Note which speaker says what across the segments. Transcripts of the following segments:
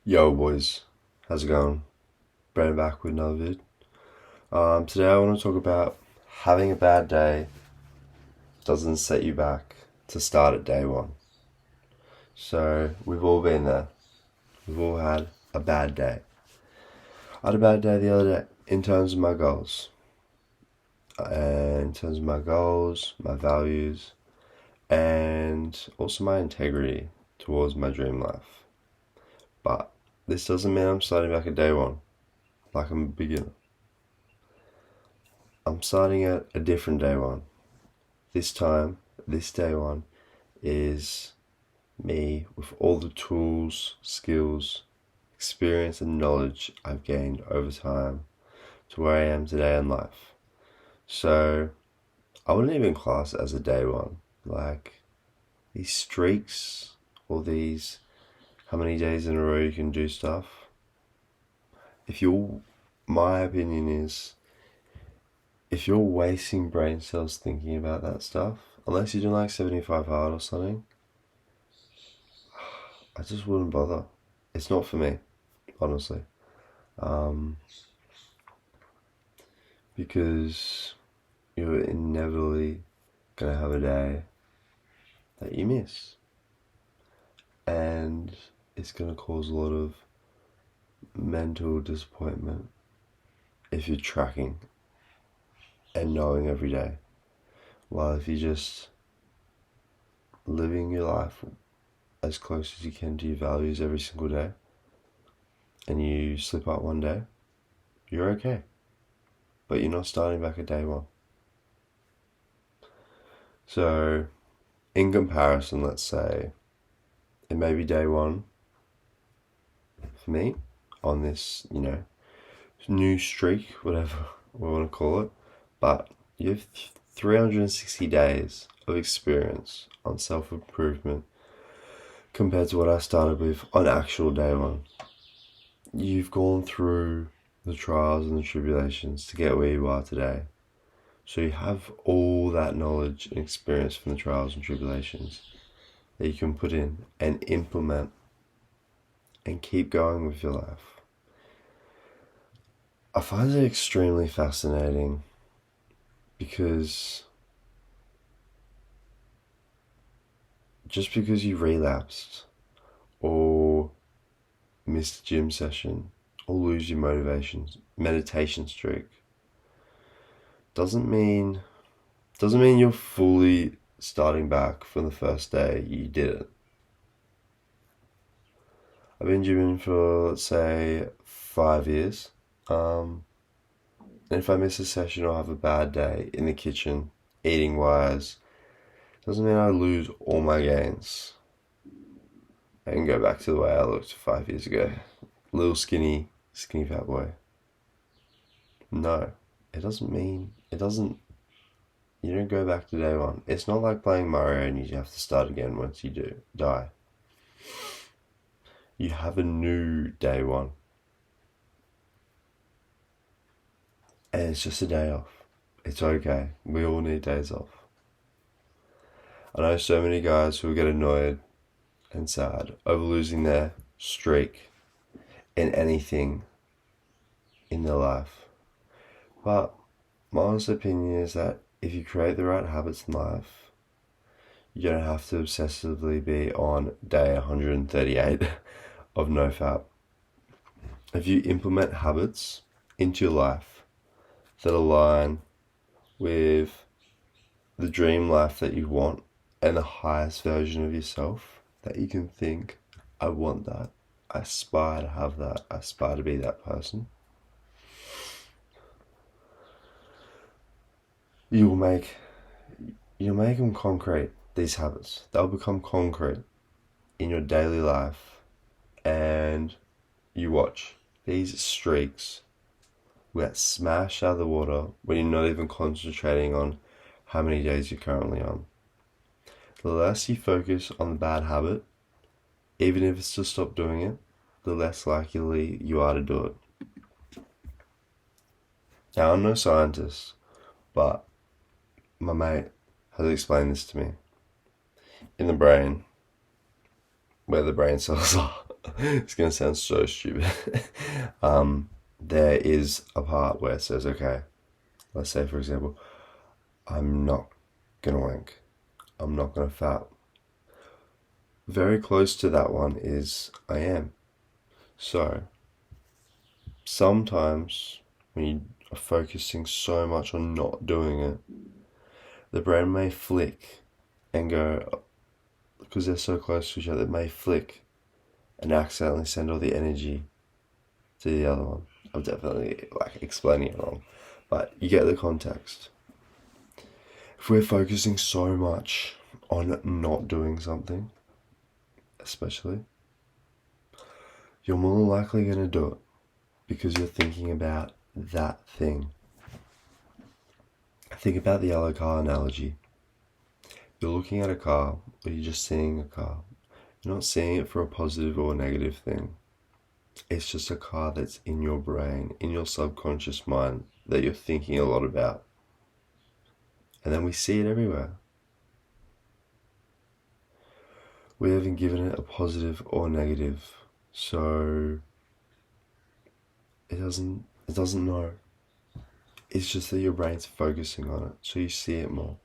Speaker 1: Yo boys, how's it going? Brandon back with another vid. Today I want to talk about having a bad day doesn't set you back to start at day one. So we've all been there. We've all had a bad day. I had a bad day the other day in terms of my goals. In terms of my goals, my values, and also my integrity towards my dream life. But this doesn't mean I'm starting back at day one, like I'm a beginner. I'm starting at a different day one. This time, this day one is me with all the tools, skills, experience, and knowledge I've gained over time to where I am today in life. So, I wouldn't even class it as a day one. Like, these streaks, or these how many days in a row you can do stuff. My opinion is, if you're wasting brain cells thinking about that stuff, unless you're doing like 75 hard or something, I just wouldn't bother. It's not for me, honestly. Because you're inevitably gonna have a day that you miss. And it's gonna cause a lot of mental disappointment if you're tracking and knowing every day. While if you're just living your life as close as you can to your values every single day, and you slip up one day, you're okay. But you're not starting back at day one. So, in comparison, let's say, it may be day one for me on this, new streak, whatever we want to call it, but you have 360 days of experience on self-improvement compared to what I started with on actual day one. You've gone through the trials and the tribulations to get where you are today. So you have all that knowledge and experience from the trials and tribulations that you can put in and implement and keep going with your life. I find it extremely fascinating because just because you relapsed or missed a gym session or lose your meditation streak doesn't mean you're fully starting back from the first day you did it. I've been gymming for, let's say, 5 years. And if I miss a session or have a bad day in the kitchen, eating wise, doesn't mean I lose all my gains. I can go back to the way I looked 5 years ago. Little skinny fat boy. No, it doesn't, you don't go back to day one. It's not like playing Mario and you have to start again once you die. You have a new day one. And it's just a day off. It's okay. We all need days off. I know so many guys who get annoyed and sad over losing their streak in anything in their life. But my honest opinion is that if you create the right habits in life, you don't have to obsessively be on day 138 of NoFap. If you implement habits into your life that align with the dream life that you want and the highest version of yourself that you can think, I want that, I aspire to have that, I aspire to be that person, you'll make them concrete. These habits, they'll become concrete in your daily life, and you watch these streaks will get smashed out of the water when you're not even concentrating on how many days you're currently on. The less you focus on the bad habit, even if it's to stop doing it, the less likely you are to do it. Now, I'm no scientist, but my mate has explained this to me. In the brain, where the brain cells are, It's gonna sound so stupid. There is a part where it says, okay, let's say for example, I'm not gonna wank. I'm not gonna fart. Very close to that one is I am. So sometimes when you are focusing so much on not doing it, the brain may flick and go, because they're so close to each other, it may flick and accidentally send all the energy to the other one. I'm definitely explaining it wrong, but you get the context. If we're focusing so much on not doing something, especially, you're more than likely going to do it because you're thinking about that thing. Think about the yellow car analogy. You're looking at a car, or you're just seeing a car. You're not seeing it for a positive or a negative thing. It's just a car that's in your brain, in your subconscious mind, that you're thinking a lot about. And then we see it everywhere. We haven't given it a positive or negative, so it doesn't know. It's just that your brain's focusing on it, so you see it more.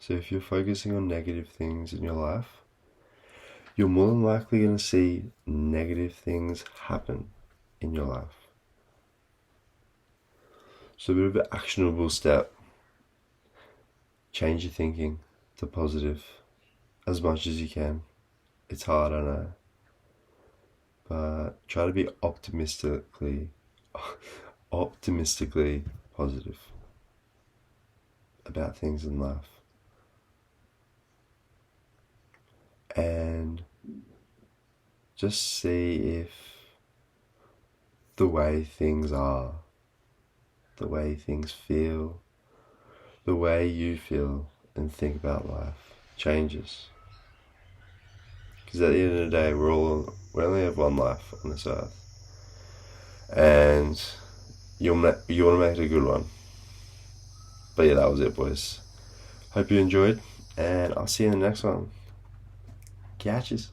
Speaker 1: So if you're focusing on negative things in your life, you're more than likely going to see negative things happen in your life. So a bit of an actionable step. Change your thinking to positive as much as you can. It's hard, I know. But try to be optimistically positive about things in life. And just see if the way things are, the way things feel, the way you feel and think about life changes. Because at the end of the day, we only have one life on this earth, and you want to make it a good one. But yeah, that was it, boys. Hope you enjoyed, and I'll see you in the next one. Catches.